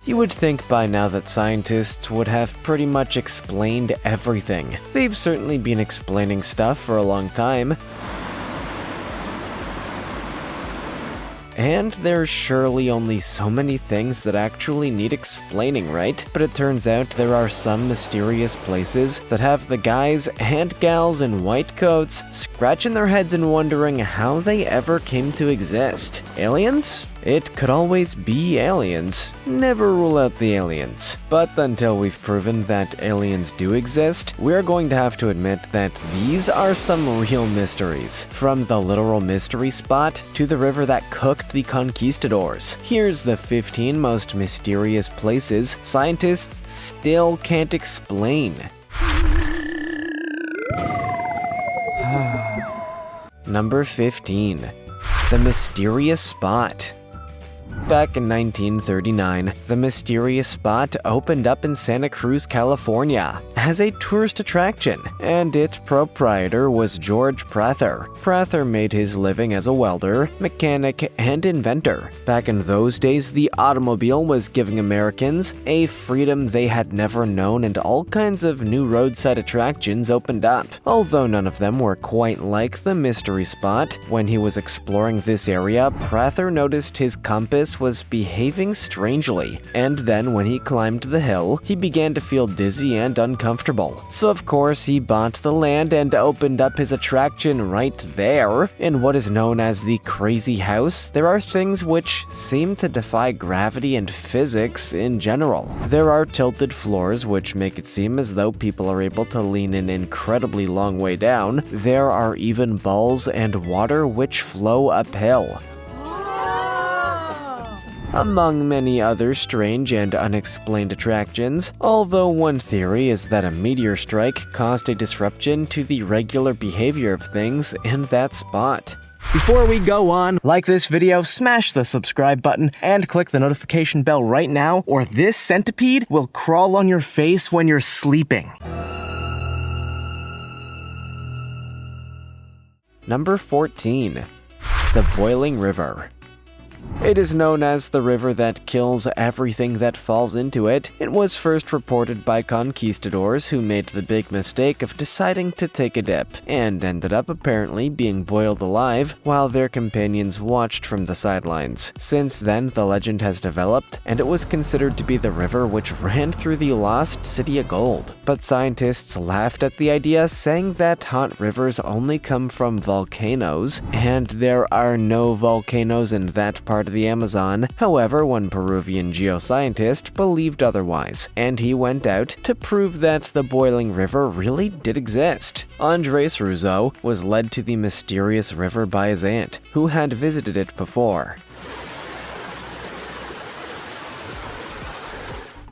You would think by now that scientists would have pretty much explained everything. They've certainly been explaining stuff for a long time. And there's surely only so many things that actually need explaining, right? But it turns out there are some mysterious places that have the guys and gals in white coats scratching their heads and wondering how they ever came to exist. Aliens? It could always be aliens. Never rule out the aliens. But until we've proven that aliens do exist, we're going to have to admit that these are some real mysteries. From the literal mystery spot to the river that cooked the conquistadors. Here's the 15 most mysterious places scientists still can't explain. Number 15. The mysterious spot. Back in 1939, the mysterious spot opened up in Santa Cruz, California, as a tourist attraction, and its proprietor was George Prather. Prather made his living as a welder, mechanic, and inventor. Back in those days, the automobile was giving Americans a freedom they had never known, and all kinds of new roadside attractions opened up. Although none of them were quite like the mystery spot, when he was exploring this area, Prather noticed his compass was behaving strangely, and then when he climbed the hill, he began to feel dizzy and uncomfortable. So of course he bought the land and opened up his attraction right there. In what is known as the Crazy House, there are things which seem to defy gravity and physics in general. There are tilted floors which make it seem as though people are able to lean an incredibly long way down. There are even balls and water which flow uphill, among many other strange and unexplained attractions, although one theory is that a meteor strike caused a disruption to the regular behavior of things in that spot. Before we go on, like this video, smash the subscribe button, and click the notification bell right now, or this centipede will crawl on your face when you're sleeping. Number 14. The Boiling River. It is known as the river that kills everything that falls into it. It was first reported by conquistadors who made the big mistake of deciding to take a dip, and ended up apparently being boiled alive while their companions watched from the sidelines. Since then, the legend has developed, and it was considered to be the river which ran through the lost city of gold. But scientists laughed at the idea, saying that hot rivers only come from volcanoes, and there are no volcanoes in that part of the Amazon. However, one Peruvian geoscientist believed otherwise, and he went out to prove that the boiling river really did exist. Andres Russo was led to the mysterious river by his aunt, who had visited it before.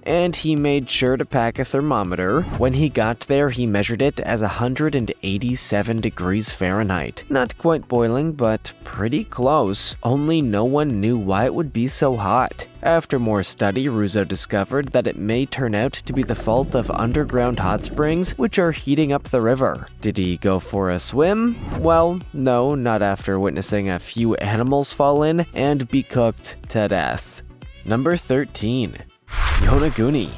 And he made sure to pack a thermometer. When he got there, he measured it as 187 degrees Fahrenheit. Not quite boiling, but pretty close. Only no one knew why it would be so hot. After more study, Russo discovered that it may turn out to be the fault of underground hot springs, which are heating up the river. Did he go for a swim? Well, no, not after witnessing a few animals fall in and be cooked to death. Number 13. Yonaguni.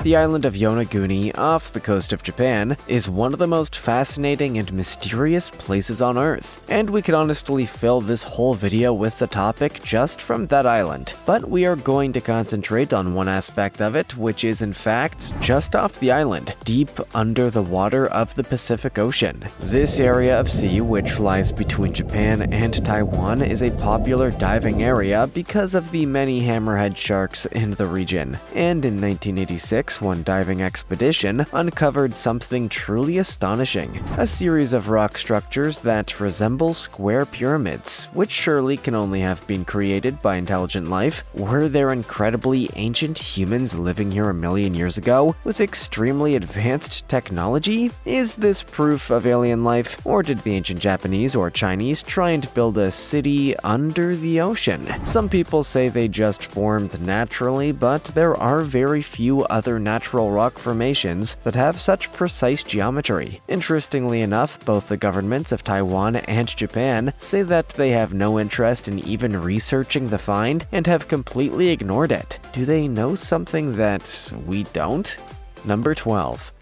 The island of Yonaguni, off the coast of Japan, is one of the most fascinating and mysterious places on Earth, and we could honestly fill this whole video with the topic just from that island. But we are going to concentrate on one aspect of it, which is in fact just off the island, deep under the water of the Pacific Ocean. This area of sea, which lies between Japan and Taiwan, is a popular diving area because of the many hammerhead sharks in the region. And in 1986, one diving expedition uncovered something truly astonishing: a series of rock structures that resemble square pyramids, which surely can only have been created by intelligent life. Were there incredibly ancient humans living here a million years ago with extremely advanced technology? Is this proof of alien life, or did the ancient Japanese or Chinese try and build a city under the ocean? Some people say they just formed naturally, but there are very few other other natural rock formations that have such precise geometry. Interestingly enough, both the governments of Taiwan and Japan say that they have no interest in even researching the find and have completely ignored it. Do they know something that we don't? Number 12.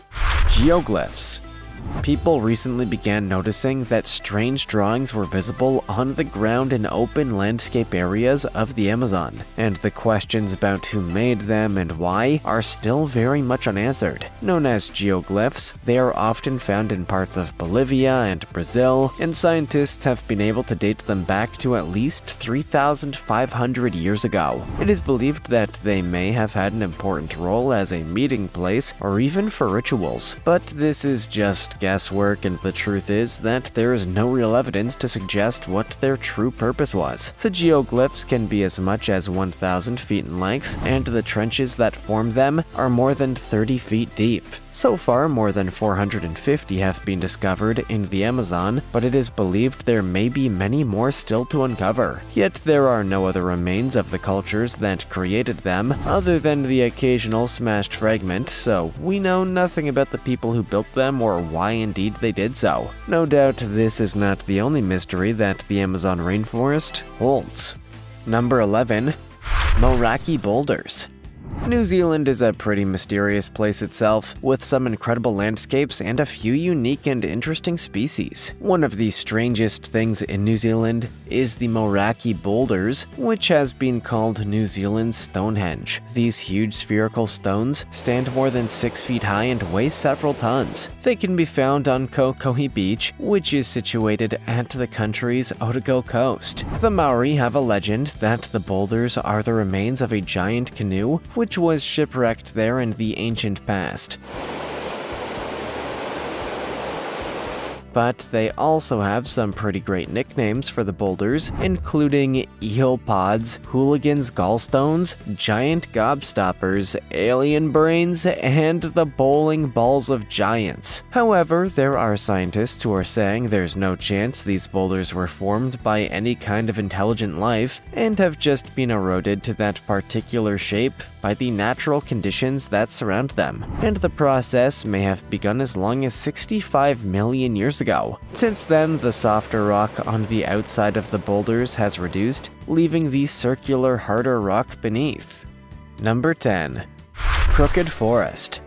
Geoglyphs. People recently began noticing that strange drawings were visible on the ground in open landscape areas of the Amazon, and the questions about who made them and why are still very much unanswered. Known as geoglyphs, they are often found in parts of Bolivia and Brazil, and scientists have been able to date them back to at least 3,500 years ago. It is believed that they may have had an important role as a meeting place or even for rituals, but this is just guesswork, and the truth is that there is no real evidence to suggest what their true purpose was. The geoglyphs can be as much as 1,000 feet in length, and the trenches that form them are more than 30 feet deep. So far, more than 450 have been discovered in the Amazon, but it is believed there may be many more still to uncover. Yet there are no other remains of the cultures that created them, other than the occasional smashed fragment, so we know nothing about the people who built them or why indeed they did so. No doubt this is not the only mystery that the Amazon rainforest holds. Number 11. Moeraki boulders. New Zealand is a pretty mysterious place itself, with some incredible landscapes and a few unique and interesting species. One of the strangest things in New Zealand is the Moeraki boulders, which has been called New Zealand's Stonehenge. These huge spherical stones stand more than 6 feet high and weigh several tons. They can be found on Kokohi Beach, which is situated at the country's Otago coast. The Maori have a legend that the boulders are the remains of a giant canoe, which was shipwrecked there in the ancient past. But they also have some pretty great nicknames for the boulders, including eel pods, hooligans gallstones, giant gobstoppers, alien brains, and the bowling balls of giants. However, there are scientists who are saying there's no chance these boulders were formed by any kind of intelligent life and have just been eroded to that particular shape by the natural conditions that surround them, and the process may have begun as long as 65 million years ago. Since then, the softer rock on the outside of the boulders has reduced, leaving the circular, harder rock beneath. Number 10. Crooked Forest.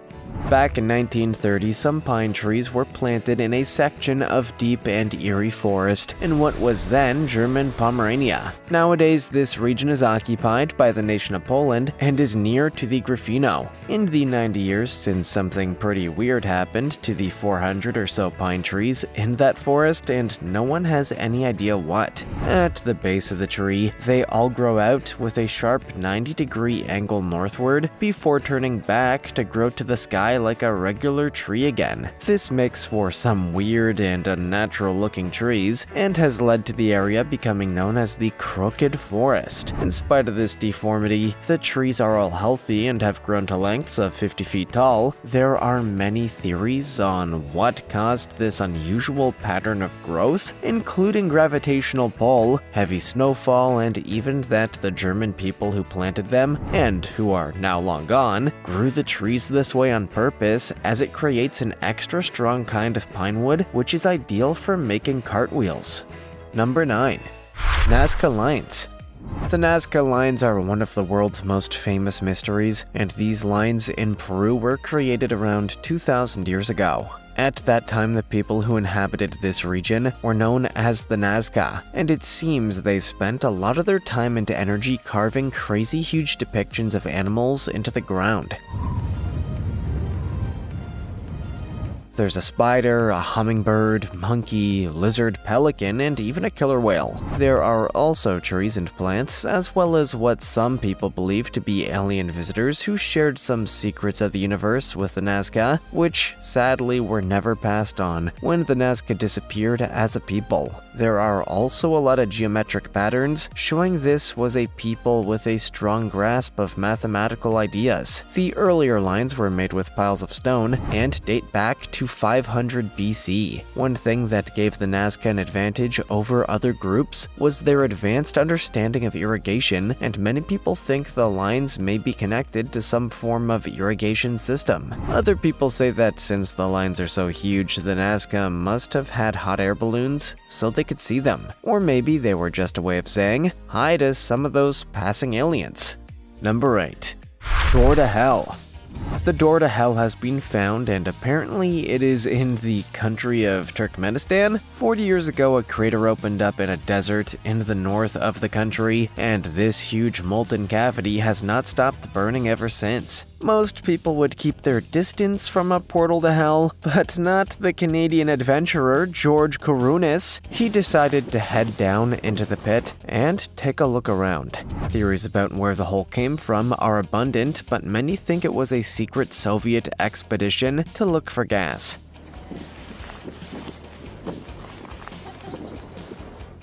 Back in 1930, some pine trees were planted in a section of deep and eerie forest in what was then German Pomerania. Nowadays, this region is occupied by the nation of Poland and is near to the Gryfino. In the 90 years since something pretty weird happened to the 400 or so pine trees in that forest, and no one has any idea what. At the base of the tree, they all grow out with a sharp 90-degree angle northward before turning back to grow to the sky like a regular tree again. This makes for some weird and unnatural-looking trees, and has led to the area becoming known as the Crooked Forest. In spite of this deformity, the trees are all healthy and have grown to lengths of 50 feet tall. There are many theories on what caused this unusual pattern of growth, including gravitational pull, heavy snowfall, and even that the German people who planted them, and who are now long gone, grew the trees this way on purpose, as it creates an extra strong kind of pine wood which is ideal for making cartwheels. Number 9. Nazca Lines. The Nazca Lines are one of the world's most famous mysteries, and these lines in Peru were created around 2,000 years ago. At that time, the people who inhabited this region were known as the Nazca, and it seems they spent a lot of their time and energy carving crazy huge depictions of animals into the ground. There's a spider, a hummingbird, monkey, lizard, pelican, and even a killer whale. There are also trees and plants, as well as what some people believe to be alien visitors who shared some secrets of the universe with the Nazca, which sadly were never passed on when the Nazca disappeared as a people. There are also a lot of geometric patterns showing this was a people with a strong grasp of mathematical ideas. The earlier lines were made with piles of stone and date back to to 500 BC. One thing that gave the Nazca an advantage over other groups was their advanced understanding of irrigation, and many people think the lines may be connected to some form of irrigation system. Other people say that since the lines are so huge, the Nazca must have had hot air balloons so they could see them. Or maybe they were just a way of saying hi to some of those passing aliens. Number 8. Door to Hell. The door to hell has been found, and apparently it is in the country of Turkmenistan. 40 years ago, a crater opened up in a desert in the north of the country, and this huge molten cavity has not stopped burning ever since. Most people would keep their distance from a portal to hell, but not the Canadian adventurer George Kourounis. He decided to head down into the pit and take a look around. Theories about where the hole came from are abundant, but many think it was a secret Soviet expedition to look for gas,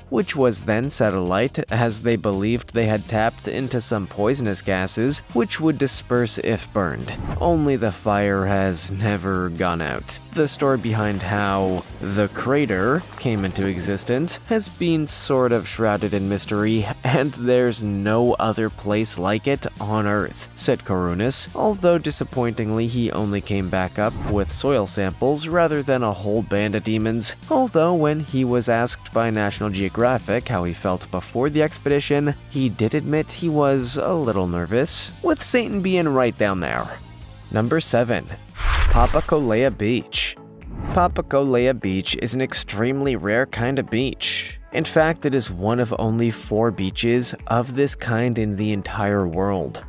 which was then set alight as they believed they had tapped into some poisonous gases which would disperse if burned. Only the fire has never gone out. The story behind how the crater came into existence has been sort of shrouded in mystery, and there's no other place like it on Earth, said Kourounis, although disappointingly he only came back up with soil samples rather than a whole band of demons. Although when he was asked by National Geographic how he felt before the expedition, he did admit he was a little nervous, with Satan being right down there. Number 7. Papakolea Beach. Papakolea Beach is an extremely rare kind of beach. In fact, it is one of only 4 beaches of this kind in the entire world.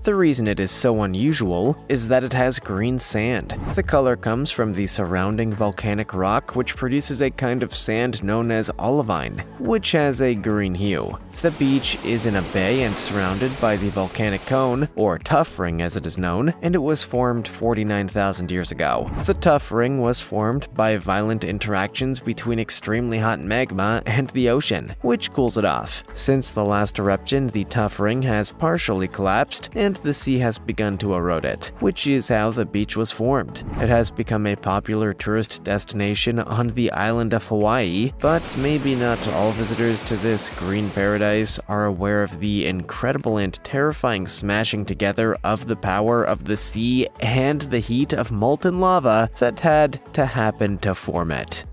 The reason it is so unusual is that it has green sand. The color comes from the surrounding volcanic rock, which produces a kind of sand known as olivine, which has a green hue. The beach is in a bay and surrounded by the volcanic cone, or tuff ring as it is known, and it was formed 49,000 years ago. The tuff ring was formed by violent interactions between extremely hot magma and the ocean, which cools it off. Since the last eruption, the tuff ring has partially collapsed, and the sea has begun to erode it, which is how the beach was formed. It has become a popular tourist destination on the island of Hawaii, but maybe not all visitors to this green paradise are aware of the incredible and terrifying smashing together of the power of the sea and the heat of molten lava that had to happen to form it.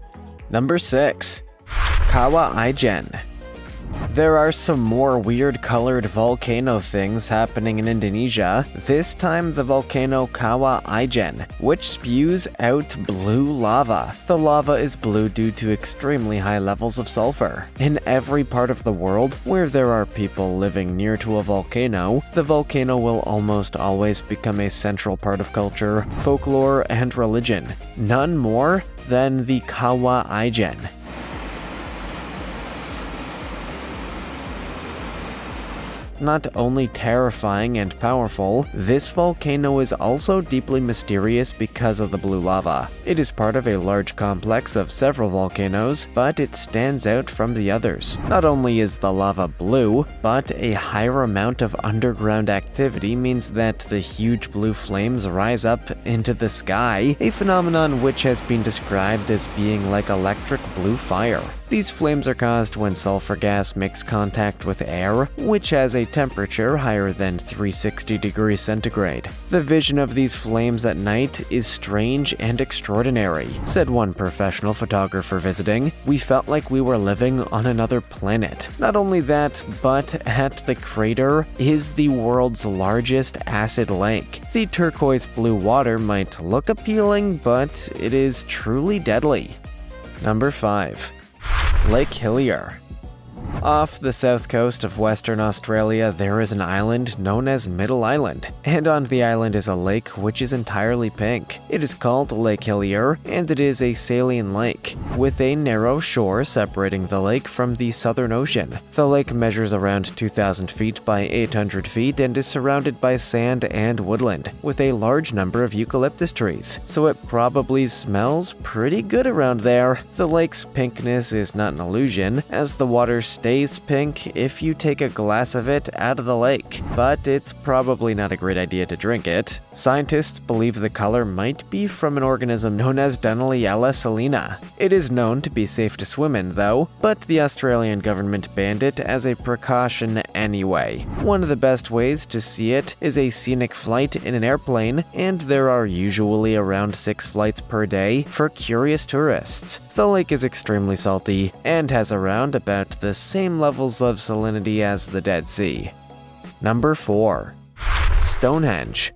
Number 6. Kawah Ijen. There are some more weird-colored volcano things happening in Indonesia, this time the volcano Kawah Ijen, which spews out blue lava. The lava is blue due to extremely high levels of sulfur. In every part of the world where there are people living near to a volcano, the volcano will almost always become a central part of culture, folklore, and religion. None more than the Kawah Ijen. Not only terrifying and powerful, this volcano is also deeply mysterious because of the blue lava. It is part of a large complex of several volcanoes, but it stands out from the others. Not only is the lava blue, but a higher amount of underground activity means that the huge blue flames rise up into the sky, a phenomenon which has been described as being like electric blue fire. These flames are caused when sulfur gas makes contact with air, which has a temperature higher than 360 degrees centigrade. The vision of these flames at night is strange and extraordinary, said one professional photographer visiting. We felt like we were living on another planet. Not only that, but at the crater is the world's largest acid lake. The turquoise blue water might look appealing, but it is truly deadly. Number 5. Lake Hillier. Off the south coast of Western Australia, there is an island known as Middle Island, and on the island is a lake which is entirely pink. It is called Lake Hillier, and it is a saline lake, with a narrow shore separating the lake from the Southern Ocean. The lake measures around 2,000 feet by 800 feet and is surrounded by sand and woodland, with a large number of eucalyptus trees, so it probably smells pretty good around there. The lake's pinkness is not an illusion, as the water stays pink if you take a glass of it out of the lake. but it's probably not a great idea to drink it. Scientists believe the color might be from an organism known as Dunaliella salina. It is known to be safe to swim in, though, but the Australian government banned it as a precaution anyway. One of the best ways to see it is a scenic flight in an airplane, and there are usually around 6 flights per day for curious tourists. The lake is extremely salty and has around about the same levels of salinity as the Dead Sea. Number 4. Stonehenge.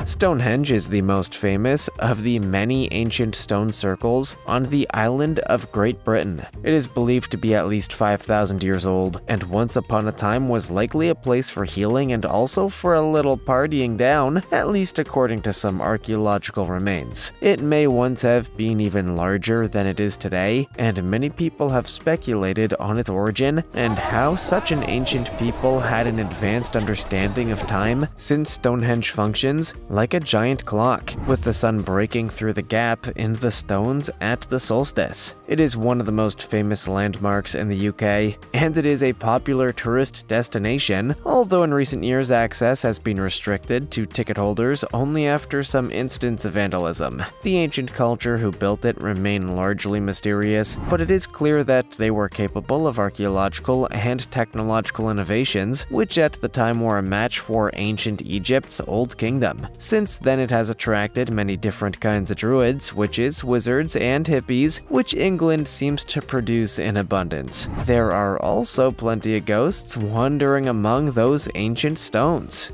Stonehenge is the most famous of the many ancient stone circles on the island of Great Britain. It is believed to be at least 5,000 years old, and once upon a time was likely a place for healing and also for a little partying down, at least according to some archaeological remains. It may once have been even larger than it is today, and many people have speculated on its origin and how such an ancient people had an advanced understanding of time, since Stonehenge functions like a giant clock, with the sun breaking through the gap in the stones at the solstice. It is one of the most famous landmarks in the UK, and it is a popular tourist destination, although in recent years access has been restricted to ticket holders only after some incidents of vandalism. The ancient culture who built it remain largely mysterious, but it is clear that they were capable of archaeological and technological innovations, which at the time were a match for ancient Egypt's Old Kingdom. Since then, it has attracted many different kinds of druids, witches, wizards, and hippies, which England seems to produce in abundance. There are also plenty of ghosts wandering among those ancient stones.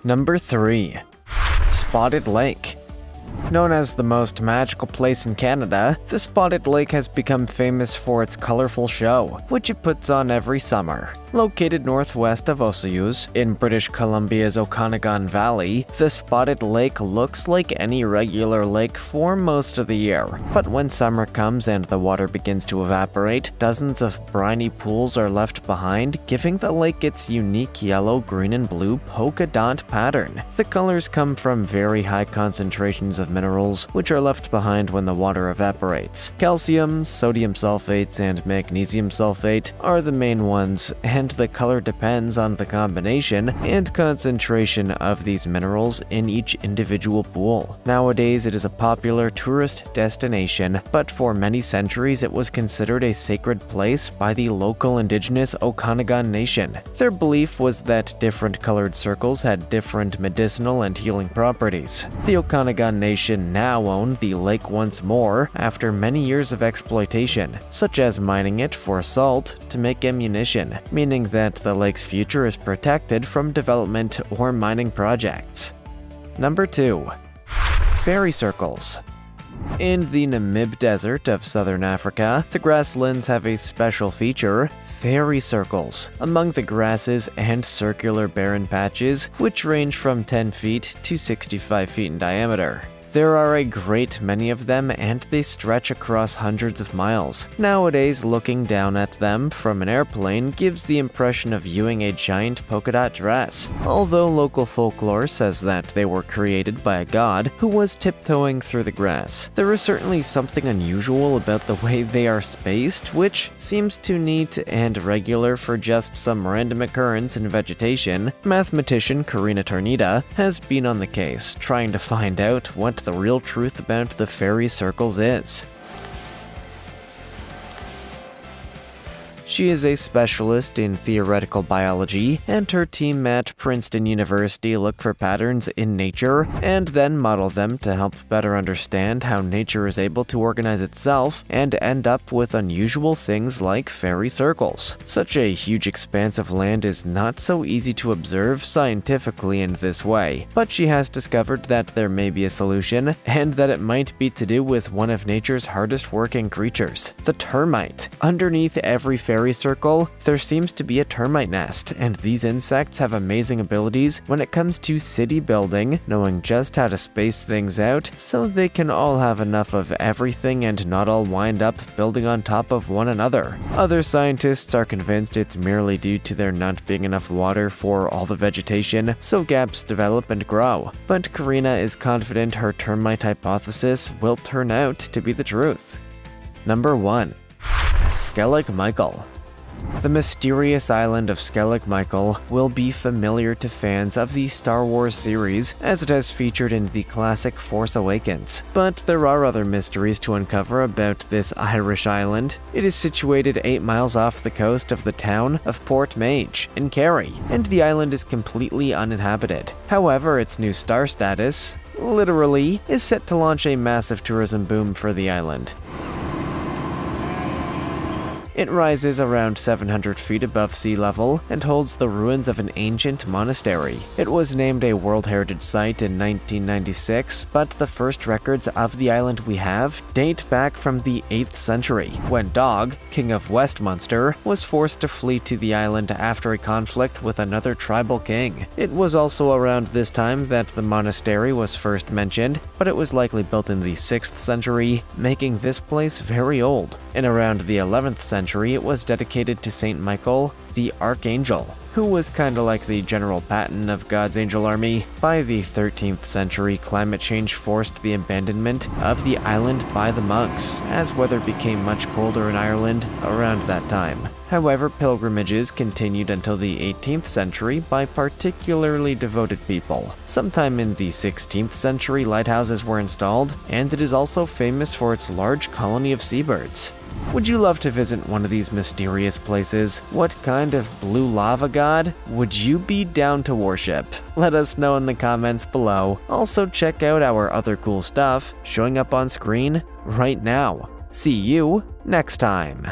Number 3. Spotted Lake. Known as the most magical place in Canada, the Spotted Lake has become famous for its colorful show, which it puts on every summer. Located northwest of Osayus, in British Columbia's Okanagan Valley, the Spotted Lake looks like any regular lake for most of the year. But when summer comes and the water begins to evaporate, dozens of briny pools are left behind, giving the lake its unique yellow, green, and blue polka dot pattern. The colors come from very high concentrations of minerals, which are left behind when the water evaporates. Calcium, sodium sulfates, and magnesium sulfate are the main ones, and the color depends on the combination and concentration of these minerals in each individual pool. Nowadays, it is a popular tourist destination, but for many centuries it was considered a sacred place by the local indigenous Okanagan Nation. Their belief was that different colored circles had different medicinal and healing properties. The Okanagan Nation now own the lake once more after many years of exploitation, such as mining it for salt to make ammunition, meaning that the lake's future is protected from development or mining projects. Number 2. Fairy circles. In the Namib Desert of southern Africa, the grasslands have a special feature: fairy circles among the grasses and circular barren patches, which range from 10 feet to 65 feet in diameter. There are a great many of them, and they stretch across hundreds of miles. Nowadays, looking down at them from an airplane gives the impression of viewing a giant polka dot dress, although local folklore says that they were created by a god who was tiptoeing through the grass. There is certainly something unusual about the way they are spaced, which seems too neat and regular for just some random occurrence in vegetation. Mathematician Karina Tornita has been on the case, trying to find out what the real truth about the fairy circles is. She is a specialist in theoretical biology, and her team at Princeton University look for patterns in nature and then model them to help better understand how nature is able to organize itself and end up with unusual things like fairy circles. Such a huge expanse of land is not so easy to observe scientifically in this way, but she has discovered that there may be a solution, and that it might be to do with one of nature's hardest working creatures, the termite. Underneath every fairy circle, there seems to be a termite nest, and these insects have amazing abilities when it comes to city building, knowing just how to space things out so they can all have enough of everything and not all wind up building on top of one another. Other scientists are convinced it's merely due to there not being enough water for all the vegetation, so gaps develop and grow. But Karina is confident her termite hypothesis will turn out to be the truth. Number 1. Skellig Michael. The mysterious island of Skellig Michael will be familiar to fans of the Star Wars series, as it has featured in the classic Force Awakens. But there are other mysteries to uncover about this Irish island. It is situated 8 miles off the coast of the town of Port Mage in Kerry, and the island is completely uninhabited. However, its new star status, literally, is set to launch a massive tourism boom for the island. It rises around 700 feet above sea level and holds the ruins of an ancient monastery. It was named a World Heritage Site in 1996, but the first records of the island we have date back from the 8th century, when Dog, King of Westmunster, was forced to flee to the island after a conflict with another tribal king. It was also around this time that the monastery was first mentioned, but it was likely built in the 6th century, making this place very old. In around the 11th century, it was dedicated to Saint Michael, the Archangel, who was kinda like the General Patton of God's angel army. By the 13th century, climate change forced the abandonment of the island by the monks, as weather became much colder in Ireland around that time. However, pilgrimages continued until the 18th century by particularly devoted people. Sometime in the 16th century, lighthouses were installed, and it is also famous for its large colony of seabirds. Would you love to visit one of these mysterious places? What kind of blue lava god would you be down to worship? Let us know in the comments below. Also, check out our other cool stuff showing up on screen right now. See you next time.